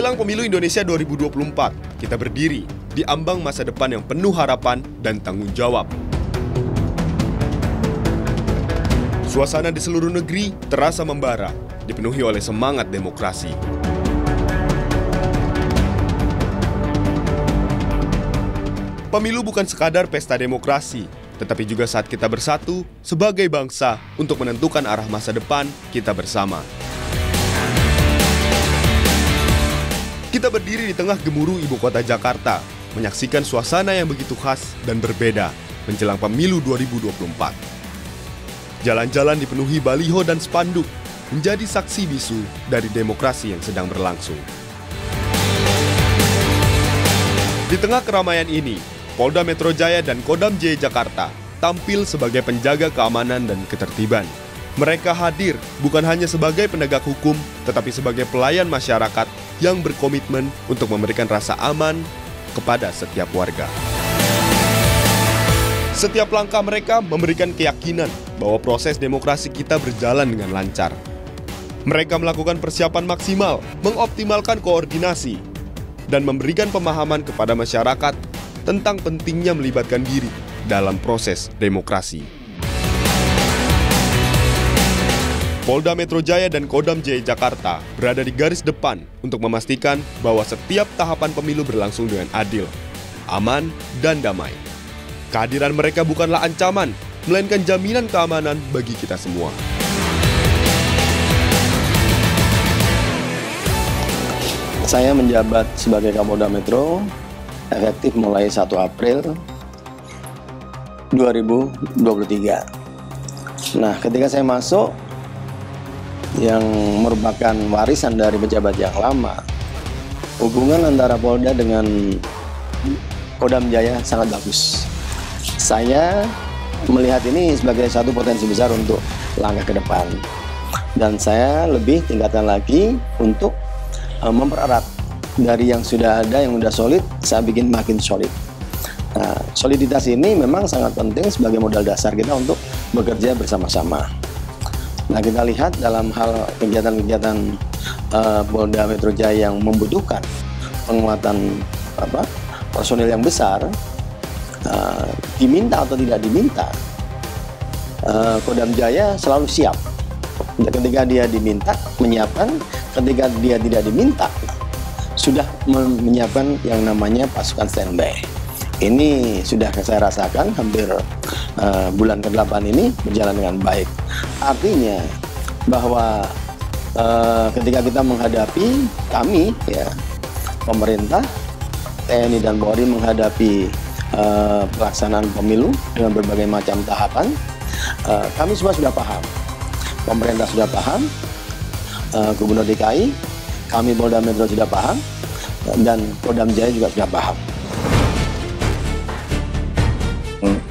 Menjelang pemilu Indonesia 2024, kita berdiri di ambang masa depan yang penuh harapan dan tanggung jawab. Suasana di seluruh negeri terasa membara, dipenuhi oleh semangat demokrasi. Pemilu bukan sekadar pesta demokrasi, tetapi juga saat kita bersatu sebagai bangsa untuk menentukan arah masa depan kita bersama. Kita berdiri di tengah gemuruh ibu kota Jakarta, menyaksikan suasana yang begitu khas dan berbeda menjelang pemilu 2024. Jalan-jalan dipenuhi baliho dan spanduk, menjadi saksi bisu dari demokrasi yang sedang berlangsung. Di tengah keramaian ini, Polda Metro Jaya dan Kodam Jaya Jakarta tampil sebagai penjaga keamanan dan ketertiban. Mereka hadir bukan hanya sebagai penegak hukum, tetapi sebagai pelayan masyarakat yang berkomitmen untuk memberikan rasa aman kepada setiap warga. Setiap langkah mereka memberikan keyakinan bahwa proses demokrasi kita berjalan dengan lancar. Mereka melakukan persiapan maksimal, mengoptimalkan koordinasi, dan memberikan pemahaman kepada masyarakat tentang pentingnya melibatkan diri dalam proses demokrasi. Polda Metro Jaya dan Kodam Jaya Jakarta berada di garis depan untuk memastikan bahwa setiap tahapan pemilu berlangsung dengan adil, aman, dan damai. Kehadiran mereka bukanlah ancaman, melainkan jaminan keamanan bagi kita semua. Saya menjabat sebagai Kapolda Metro efektif mulai 1 April 2023. Nah, ketika saya masuk, yang merupakan warisan dari pejabat yang lama, hubungan antara Polda dengan Kodam Jaya sangat bagus. Saya melihat ini sebagai satu potensi besar untuk langkah ke depan. Dan saya lebih tingkatkan lagi untuk mempererat dari yang sudah ada, yang sudah solid, saya bikin makin solid. Nah, soliditas ini memang sangat penting sebagai modal dasar kita untuk bekerja bersama-sama. Nah, kita lihat dalam hal kegiatan-kegiatan Polda Metro Jaya yang membutuhkan penguatan personil yang besar, diminta atau tidak diminta, Kodam Jaya selalu siap. Ketika dia diminta, menyiapkan. Ketika dia tidak diminta, sudah menyiapkan yang namanya pasukan standby. Ini sudah saya rasakan hampir bulan ke-8 ini berjalan dengan baik. Artinya bahwa ketika kita menghadapi kami, ya, pemerintah, TNI dan Polri menghadapi pelaksanaan pemilu dengan berbagai macam tahapan, kami semua sudah paham. Pemerintah sudah paham, Gubernur DKI, kami Polda Metro sudah paham, dan Kodam Jaya juga sudah paham.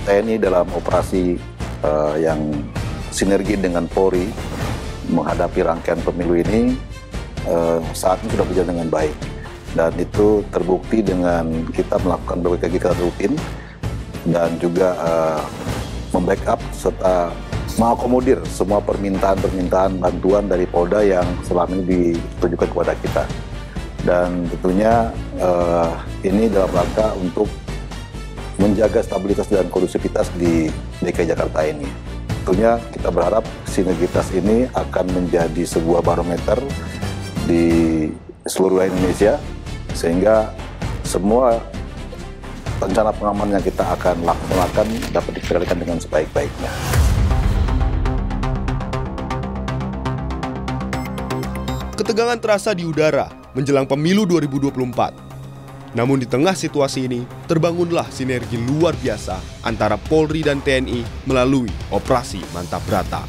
TNI dalam operasi yang sinergi dengan Polri menghadapi rangkaian pemilu ini saat ini sudah berjalan dengan baik, dan itu terbukti dengan kita melakukan berbagai kegiatan rutin dan juga membackup serta mengakomodir semua permintaan bantuan dari Polda yang selama ini ditujukan kepada kita. Dan tentunya ini dalam rangka untuk menjaga stabilitas dan kondusivitas di DKI Jakarta ini. Tentunya kita berharap sinergitas ini akan menjadi sebuah barometer di seluruh Indonesia, sehingga semua rencana pengamanan yang kita akan laksanakan dapat dikendalikan dengan sebaik-baiknya. Ketegangan terasa di udara menjelang pemilu 2024. Namun di tengah situasi ini, terbangunlah sinergi luar biasa antara Polri dan TNI melalui Operasi Mantap Brata.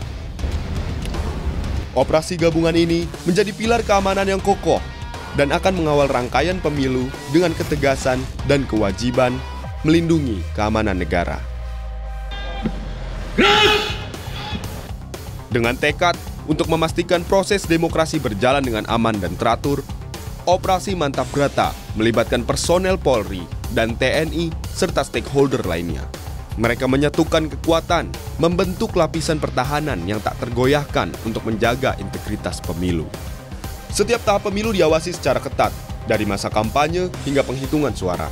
Operasi gabungan ini menjadi pilar keamanan yang kokoh dan akan mengawal rangkaian pemilu dengan ketegasan dan kewajiban melindungi keamanan negara. Dengan tekad untuk memastikan proses demokrasi berjalan dengan aman dan teratur, Operasi Mantap Brata melibatkan personel Polri dan TNI serta stakeholder lainnya. Mereka menyatukan kekuatan, membentuk lapisan pertahanan yang tak tergoyahkan untuk menjaga integritas pemilu. Setiap tahap pemilu diawasi secara ketat dari masa kampanye hingga penghitungan suara.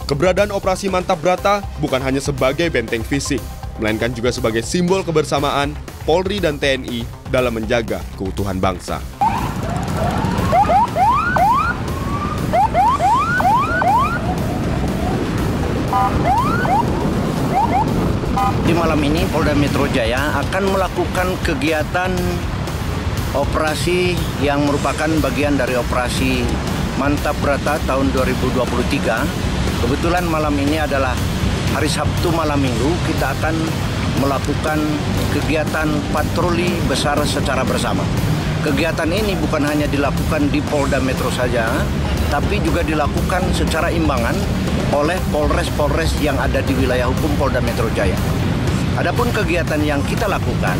Keberadaan Operasi Mantap Brata bukan hanya sebagai benteng fisik, melainkan juga sebagai simbol kebersamaan Polri dan TNI dalam menjaga keutuhan bangsa. Di malam ini Polda Metro Jaya akan melakukan kegiatan operasi yang merupakan bagian dari Operasi Mantap Brata tahun 2023. Kebetulan malam ini adalah hari Sabtu malam minggu, kita akan melakukan kegiatan patroli besar secara bersama. Kegiatan ini bukan hanya dilakukan di Polda Metro saja, tapi juga dilakukan secara imbangan oleh Polres-Polres yang ada di wilayah hukum Polda Metro Jaya. Adapun kegiatan yang kita lakukan,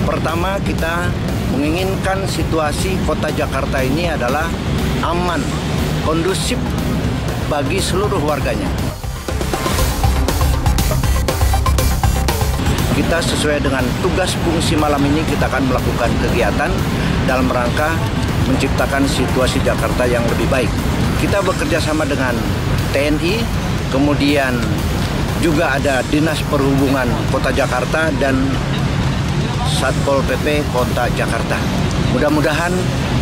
pertama kita menginginkan situasi kota Jakarta ini adalah aman, kondusif bagi seluruh warganya. Kita sesuai dengan tugas fungsi malam ini, kita akan melakukan kegiatan dalam rangka menciptakan situasi Jakarta yang lebih baik. Kita bekerja sama dengan TNI, kemudian juga ada Dinas Perhubungan Kota Jakarta dan Satpol PP Kota Jakarta. Mudah-mudahan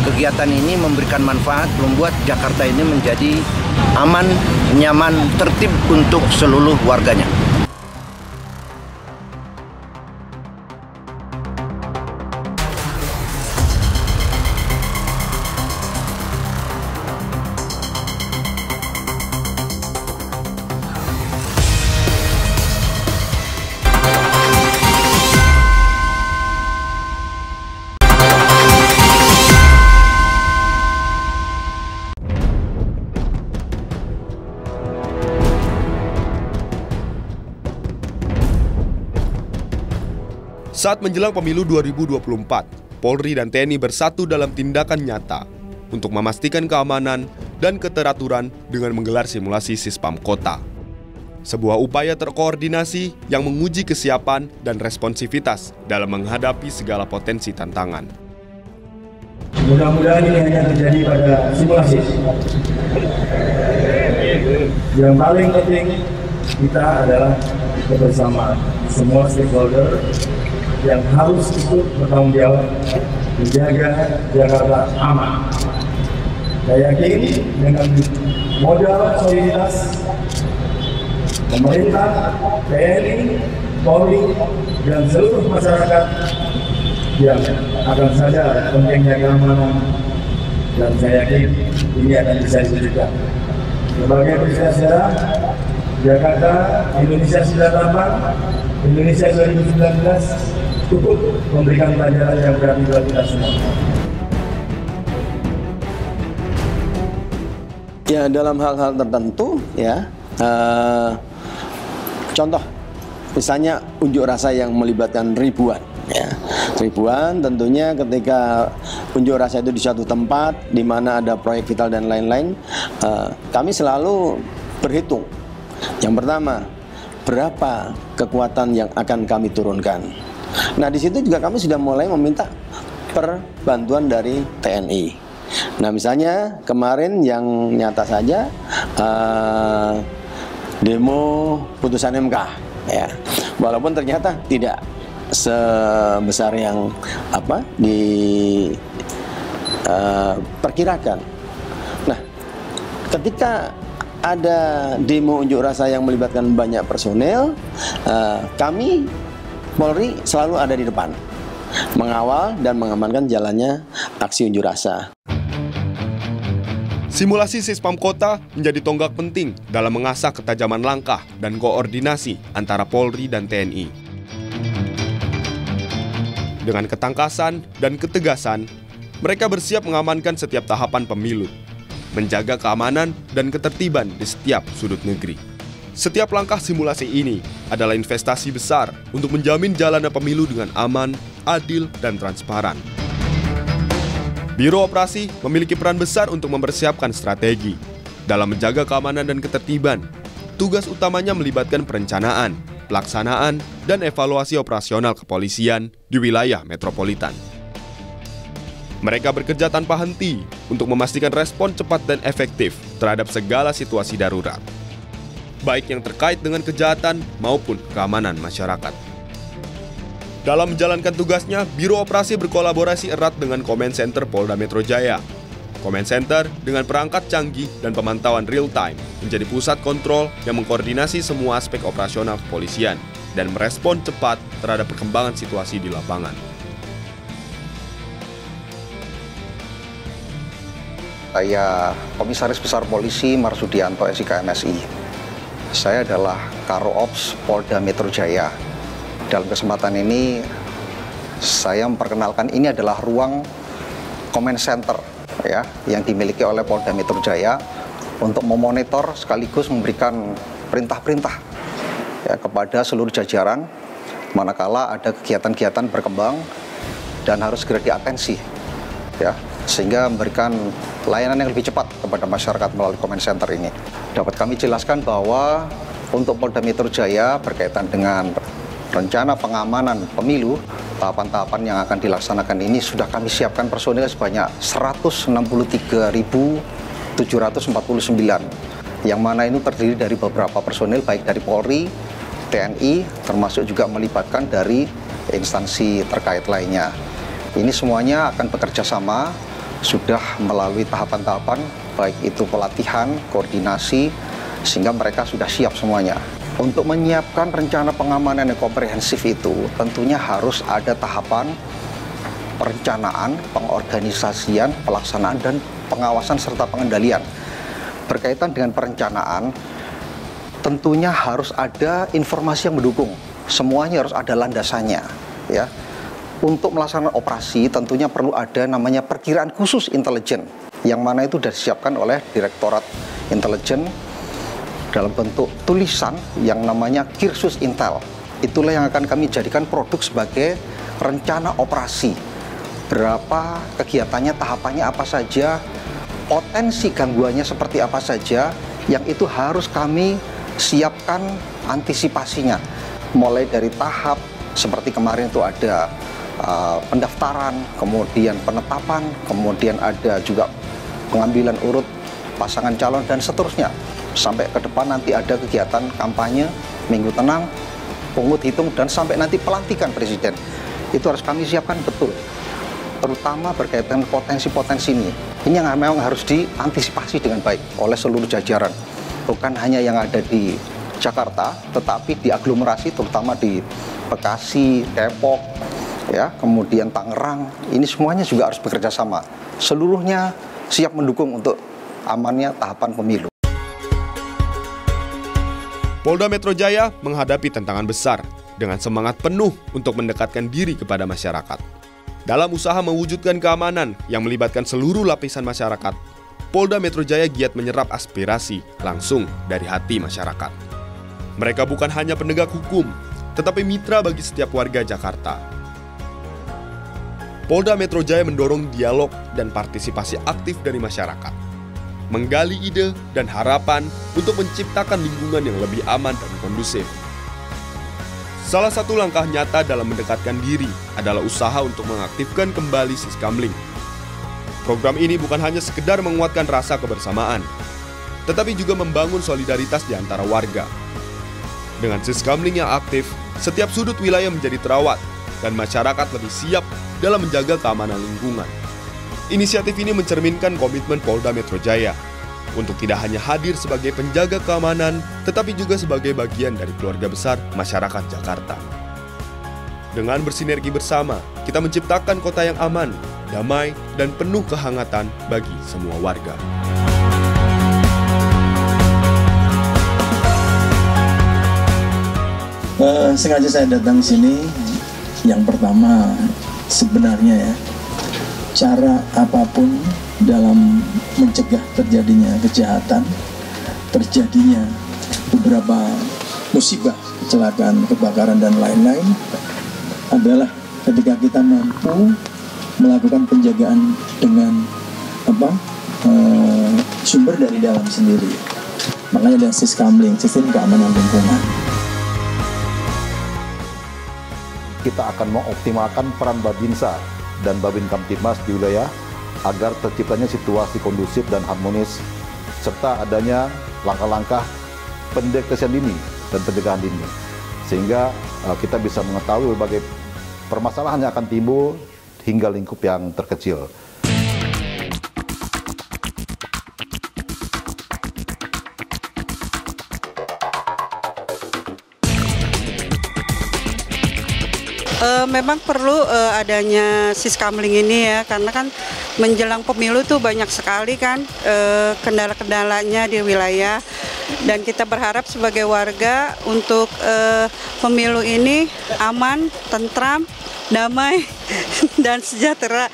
kegiatan ini memberikan manfaat, membuat Jakarta ini menjadi aman, nyaman, tertib untuk seluruh warganya. Saat menjelang pemilu 2024, Polri dan TNI bersatu dalam tindakan nyata untuk memastikan keamanan dan keteraturan dengan menggelar simulasi Sispam Kota. Sebuah upaya terkoordinasi yang menguji kesiapan dan responsivitas dalam menghadapi segala potensi tantangan. Mudah-mudahan ini hanya terjadi pada simulasi. Yang paling penting kita adalah kebersamaan semua stakeholder yang harus ikut bertanggung jawab menjaga Jakarta aman. Saya yakin dengan modal soliditas pemerintah, TNI, Polri, dan seluruh masyarakat yang akan sadar pentingnya keamanan, dan saya yakin ini akan bisa diwujudkan. Sebagai presiden sejarah, Jakarta, Indonesia 98, Indonesia 2019 cukup memberikan pelajaran yang berarti buat kita semua. Ya, dalam hal-hal tertentu ya, contoh misalnya unjuk rasa yang melibatkan ribuan ya. Ribuan tentunya ketika unjuk rasa itu di suatu tempat di mana ada proyek vital dan lain-lain, kami selalu berhitung. Yang pertama, berapa kekuatan yang akan kami turunkan. Nah, di situ juga kami sudah mulai meminta perbantuan dari TNI. Nah, misalnya kemarin yang nyata saja demo putusan MK ya. Walaupun ternyata tidak sebesar yang diperkirakan. Nah, ketika ada demo unjuk rasa yang melibatkan banyak personel, kami Polri selalu ada di depan, mengawal dan mengamankan jalannya aksi unjuk rasa. Simulasi Sispam Kota menjadi tonggak penting dalam mengasah ketajaman langkah dan koordinasi antara Polri dan TNI. Dengan ketangkasan dan ketegasan, mereka bersiap mengamankan setiap tahapan pemilu, menjaga keamanan dan ketertiban di setiap sudut negeri. Setiap langkah simulasi ini adalah investasi besar untuk menjamin jalannya pemilu dengan aman, adil, dan transparan. Biro Operasi memiliki peran besar untuk mempersiapkan strategi. Dalam menjaga keamanan dan ketertiban, tugas utamanya melibatkan perencanaan, pelaksanaan, dan evaluasi operasional kepolisian di wilayah metropolitan. Mereka bekerja tanpa henti untuk memastikan respon cepat dan efektif terhadap segala situasi darurat, baik yang terkait dengan kejahatan maupun keamanan masyarakat. Dalam menjalankan tugasnya, Biro Operasi berkolaborasi erat dengan Command Center Polda Metro Jaya. Command Center dengan perangkat canggih dan pemantauan real-time menjadi pusat kontrol yang mengkoordinasi semua aspek operasional kepolisian dan merespon cepat terhadap perkembangan situasi di lapangan. Saya Komisaris Besar Polisi Marsudianto SIK MSI. Saya adalah Karo Ops Polda Metro Jaya. Dalam kesempatan ini, saya memperkenalkan ini adalah ruang Command Center ya, yang dimiliki oleh Polda Metro Jaya untuk memonitor sekaligus memberikan perintah-perintah ya, kepada seluruh jajaran manakala ada kegiatan-kegiatan berkembang dan harus segera diatensi ya, sehingga memberikan layanan yang lebih cepat kepada masyarakat melalui Command Center ini. Dapat kami jelaskan bahwa untuk Polda Metro Jaya berkaitan dengan rencana pengamanan pemilu, tahapan-tahapan yang akan dilaksanakan ini sudah kami siapkan personil sebanyak 163.749, yang mana itu terdiri dari beberapa personil baik dari Polri, TNI, termasuk juga melibatkan dari instansi terkait lainnya. Ini semuanya akan bekerja sama, sudah melalui tahapan-tahapan, baik itu pelatihan, koordinasi, sehingga mereka sudah siap semuanya. Untuk menyiapkan rencana pengamanan yang komprehensif itu, tentunya harus ada tahapan perencanaan, pengorganisasian, pelaksanaan, dan pengawasan serta pengendalian. Berkaitan dengan perencanaan, tentunya harus ada informasi yang mendukung. Semuanya harus ada landasannya, ya. Untuk melaksanakan operasi tentunya perlu ada namanya perkiraan khusus intelijen, yang mana itu sudah disiapkan oleh Direktorat Intelijen dalam bentuk tulisan yang namanya Kirsus Intel. Itulah yang akan kami jadikan produk sebagai rencana operasi. Berapa kegiatannya, tahapannya apa saja, potensi gangguannya seperti apa saja, yang itu harus kami siapkan antisipasinya. Mulai dari tahap seperti kemarin itu ada pendaftaran, kemudian penetapan, kemudian ada juga pengambilan urut pasangan calon dan seterusnya. Sampai ke depan nanti ada kegiatan kampanye, Minggu Tenang, pungut hitung, dan sampai nanti pelantikan presiden. Itu harus kami siapkan betul, terutama berkaitan potensi-potensi ini. Ini yang memang harus diantisipasi dengan baik oleh seluruh jajaran, bukan hanya yang ada di Jakarta, tetapi di aglomerasi, terutama di Bekasi, Depok, ya, kemudian Tangerang. Ini semuanya juga harus bekerja sama. Seluruhnya siap mendukung untuk amannya tahapan pemilu. Polda Metro Jaya menghadapi tantangan besar dengan semangat penuh untuk mendekatkan diri kepada masyarakat. Dalam usaha mewujudkan keamanan yang melibatkan seluruh lapisan masyarakat, Polda Metro Jaya giat menyerap aspirasi langsung dari hati masyarakat. Mereka bukan hanya penegak hukum, tetapi mitra bagi setiap warga Jakarta. Polda Metro Jaya mendorong dialog dan partisipasi aktif dari masyarakat, menggali ide dan harapan untuk menciptakan lingkungan yang lebih aman dan kondusif. Salah satu langkah nyata dalam mendekatkan diri adalah usaha untuk mengaktifkan kembali Siskamling. Program ini bukan hanya sekedar menguatkan rasa kebersamaan, tetapi juga membangun solidaritas di antara warga. Dengan Siskamling yang aktif, setiap sudut wilayah menjadi terawat dan masyarakat lebih siap dalam menjaga keamanan lingkungan. Inisiatif ini mencerminkan komitmen Polda Metro Jaya untuk tidak hanya hadir sebagai penjaga keamanan, tetapi juga sebagai bagian dari keluarga besar masyarakat Jakarta. Dengan bersinergi bersama, kita menciptakan kota yang aman, damai, dan penuh kehangatan bagi semua warga. Sengaja saya datang sini, yang pertama sebenarnya ya, cara apapun dalam mencegah terjadinya kejahatan, terjadinya beberapa musibah, kecelakaan, kebakaran, dan lain-lain adalah ketika kita mampu melakukan penjagaan dengan sumber dari dalam sendiri. Makanya ada Siskamling, sistem keamanan lingkungan. Kita akan mengoptimalkan peran Babinsa dan Babin Kamtibmas di wilayah agar terciptanya situasi kondusif dan harmonis serta adanya langkah-langkah pendeteksian dini dan pencegahan dini sehingga kita bisa mengetahui berbagai permasalahan yang akan timbul hingga lingkup yang terkecil. Memang perlu adanya siskamling ini ya, karena kan menjelang pemilu tuh banyak sekali kan kendala-kendalanya di wilayah, dan kita berharap sebagai warga untuk pemilu ini aman, tentram, damai, dan sejahtera.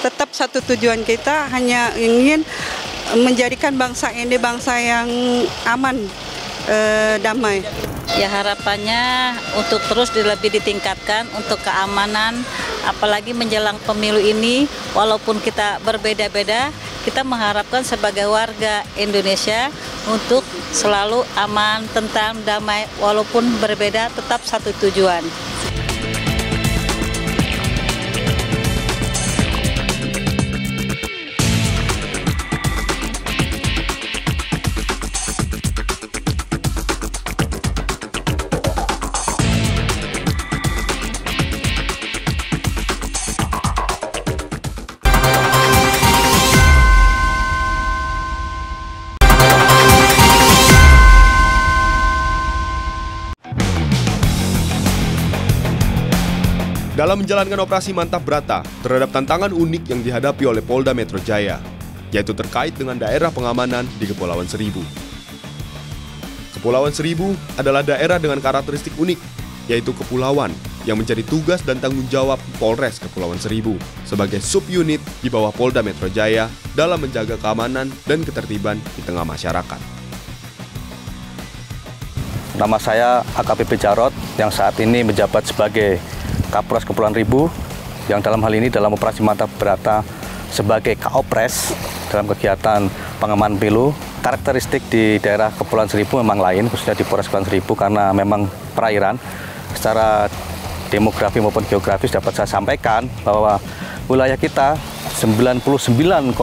Tetap satu tujuan kita hanya ingin menjadikan bangsa ini bangsa yang aman, damai. Ya harapannya untuk terus lebih ditingkatkan untuk keamanan, apalagi menjelang pemilu ini, walaupun kita berbeda-beda, kita mengharapkan sebagai warga Indonesia untuk selalu aman, tentram, damai, walaupun berbeda tetap satu tujuan. Dalam menjalankan operasi Mantap Brata terhadap tantangan unik yang dihadapi oleh Polda Metro Jaya, yaitu terkait dengan daerah pengamanan di Kepulauan Seribu. Kepulauan Seribu adalah daerah dengan karakteristik unik, yaitu kepulauan yang menjadi tugas dan tanggung jawab Polres Kepulauan Seribu sebagai subunit di bawah Polda Metro Jaya dalam menjaga keamanan dan ketertiban di tengah masyarakat. Nama saya AKBP Jarot yang saat ini menjabat sebagai Kapolres Kepulauan Seribu yang dalam hal ini dalam operasi Mantap Brata sebagai Kaopres dalam kegiatan pengamanan pemilu. Karakteristik di daerah Kepulauan Seribu memang lain, khususnya di Polres Kepulauan Seribu karena memang perairan. Secara demografi maupun geografis dapat saya sampaikan bahwa wilayah kita 99,86%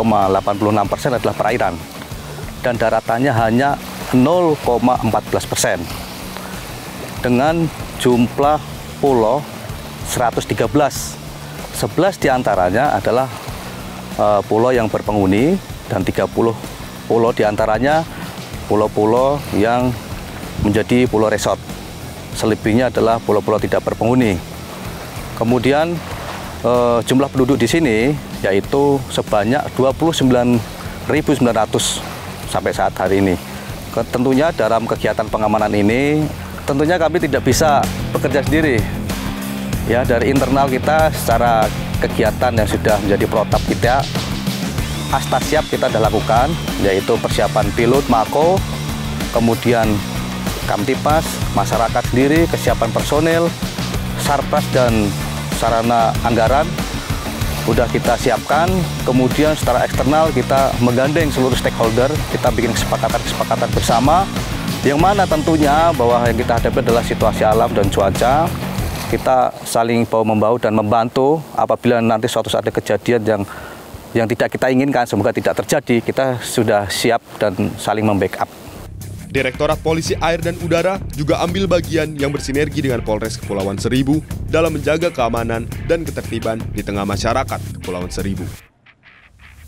adalah perairan dan daratannya hanya 0,14%. Dengan jumlah pulau 113, 11 diantaranya adalah pulau yang berpenghuni dan 30 pulau diantaranya pulau-pulau yang menjadi pulau resort. Selebihnya adalah pulau-pulau tidak berpenghuni. Kemudian jumlah penduduk di sini yaitu sebanyak 29.900 sampai saat hari ini. Tentunya dalam kegiatan pengamanan ini tentunya kami tidak bisa bekerja sendiri. Ya, dari internal kita secara kegiatan yang sudah menjadi protap kita, asta siap kita sudah lakukan, yaitu persiapan pilot, mako, kemudian Kamtibmas, masyarakat sendiri, kesiapan personel, sarpras dan sarana anggaran sudah kita siapkan. Kemudian secara eksternal kita menggandeng seluruh stakeholder, kita bikin kesepakatan bersama, yang mana tentunya bahwa yang kita hadapi adalah situasi alam dan cuaca. Kita saling bahu-membahu dan membantu apabila nanti suatu saat ada kejadian yang tidak kita inginkan, semoga tidak terjadi, kita sudah siap dan saling membackup. Direktorat Polisi Air dan Udara juga ambil bagian yang bersinergi dengan Polres Kepulauan Seribu dalam menjaga keamanan dan ketertiban di tengah masyarakat Kepulauan Seribu.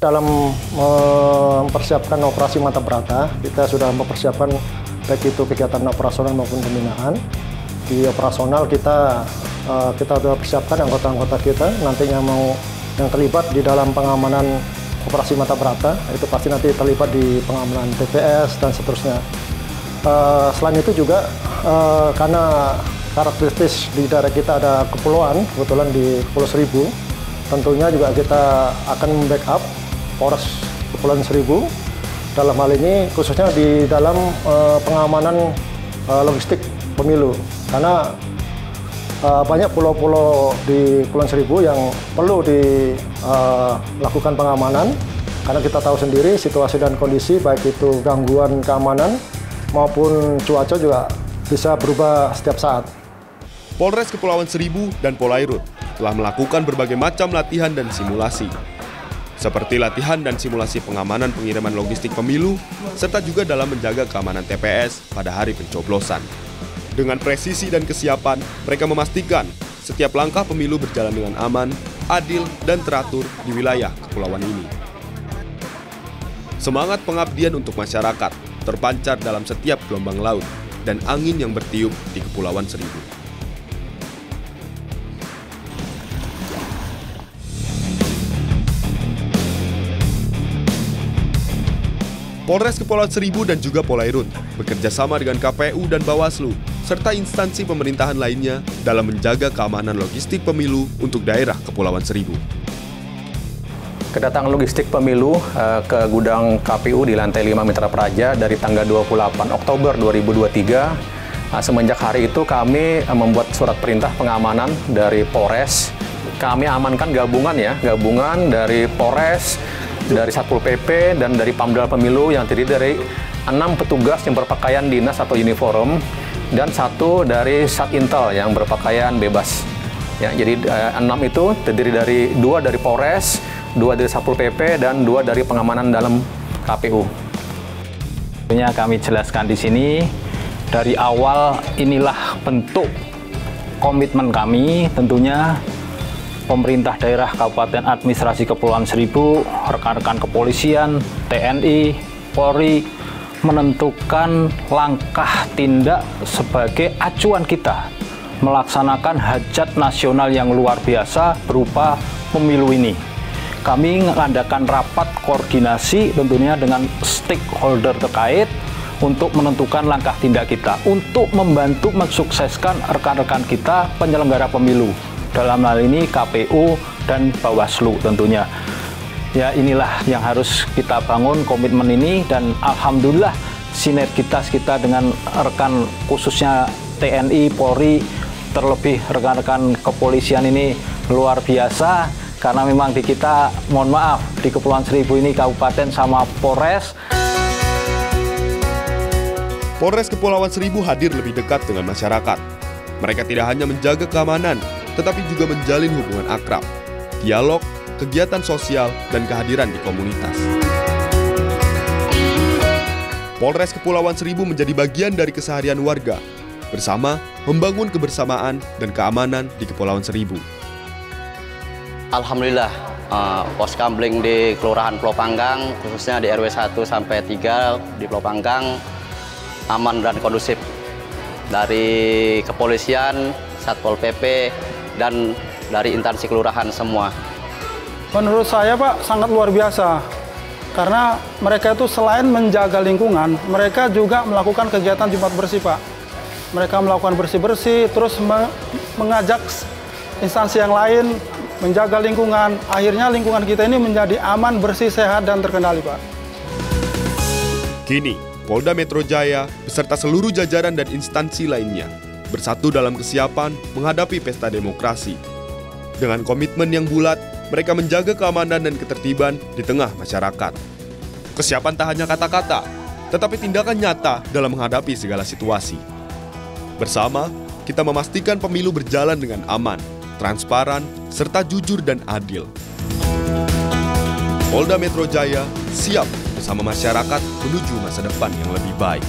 Dalam mempersiapkan operasi Mantap Brata, kita sudah mempersiapkan baik itu kegiatan operasional maupun pembinaan. Di operasional kita sudah persiapkan anggota-anggota kita nantinya mau yang terlibat di dalam pengamanan operasi Mantap Brata, itu pasti nanti terlibat di pengamanan TPS dan seterusnya. Selain itu juga karena karakteristik di daerah kita ada kepulauan, kebetulan di Kepulauan Seribu, tentunya juga kita akan membackup Polres Kepulauan Seribu dalam hal ini khususnya di dalam pengamanan logistik pemilu, karena banyak pulau-pulau di Kepulauan Seribu yang perlu dilakukan pengamanan, karena kita tahu sendiri situasi dan kondisi baik itu gangguan keamanan maupun cuaca juga bisa berubah setiap saat. Polres Kepulauan Seribu dan Polairut telah melakukan berbagai macam latihan dan simulasi. Seperti latihan dan simulasi pengamanan pengiriman logistik pemilu, serta juga dalam menjaga keamanan TPS pada hari pencoblosan. Dengan presisi dan kesiapan, mereka memastikan setiap langkah pemilu berjalan dengan aman, adil, dan teratur di wilayah kepulauan ini. Semangat pengabdian untuk masyarakat terpancar dalam setiap gelombang laut dan angin yang bertiup di Kepulauan Seribu. Polres Kepulauan Seribu dan juga Polairut bekerja sama dengan KPU dan Bawaslu serta instansi pemerintahan lainnya dalam menjaga keamanan logistik pemilu untuk daerah Kepulauan Seribu. Kedatangan logistik pemilu ke gudang KPU di lantai 5 Mitra Praja dari tanggal 28 Oktober 2023. Semenjak hari itu kami membuat surat perintah pengamanan dari Polres. Kami amankan gabungan dari Polres, dari Satpol PP, dan dari Pamdal Pemilu yang terdiri dari 6 petugas yang berpakaian dinas atau uniform, dan 1 dari Satintel yang berpakaian bebas. Ya, jadi 6 itu terdiri dari 2 dari Polres, 2 dari Satpol PP, dan 2 dari pengamanan dalam KPU. Tentunya kami jelaskan di sini, dari awal inilah bentuk komitmen kami, tentunya pemerintah daerah Kabupaten Administrasi Kepulauan Seribu, rekan-rekan kepolisian, TNI, Polri, menentukan langkah tindak sebagai acuan kita melaksanakan hajat nasional yang luar biasa berupa pemilu ini. Kami mengadakan rapat koordinasi tentunya dengan stakeholder terkait untuk menentukan langkah tindak kita untuk membantu mensukseskan rekan-rekan kita penyelenggara pemilu. Dalam hal ini KPU dan Bawaslu tentunya. Ya, inilah yang harus kita bangun komitmen ini, dan alhamdulillah sinergitas kita dengan rekan khususnya TNI, Polri, terlebih rekan-rekan kepolisian ini luar biasa, karena memang di kita, mohon maaf, di Kepulauan Seribu ini kabupaten sama Polres. Polres Kepulauan Seribu hadir lebih dekat dengan masyarakat. Mereka tidak hanya menjaga keamanan, tetapi juga menjalin hubungan akrab, dialog, kegiatan sosial, dan kehadiran di komunitas. Polres Kepulauan Seribu menjadi bagian dari keseharian warga, bersama membangun kebersamaan dan keamanan di Kepulauan Seribu. Alhamdulillah, pos kamling di Kelurahan Pulau Panggang, khususnya di RW 1 sampai 3 di Pulau Panggang, aman dan kondusif. Dari kepolisian, Satpol PP, dan dari instansi kelurahan semua. Menurut saya, Pak, sangat luar biasa. Karena mereka itu selain menjaga lingkungan, mereka juga melakukan kegiatan Jumat Bersih, Pak. Mereka melakukan bersih-bersih, terus mengajak instansi yang lain menjaga lingkungan. Akhirnya lingkungan kita ini menjadi aman, bersih, sehat, dan terkendali, Pak. Kini, Polda Metro Jaya beserta seluruh jajaran dan instansi lainnya bersatu dalam kesiapan menghadapi pesta demokrasi. Dengan komitmen yang bulat, mereka menjaga keamanan dan ketertiban di tengah masyarakat. Kesiapan tak hanya kata-kata, tetapi tindakan nyata dalam menghadapi segala situasi. Bersama, kita memastikan pemilu berjalan dengan aman, transparan, serta jujur dan adil. Polda Metro Jaya siap bersama masyarakat menuju masa depan yang lebih baik.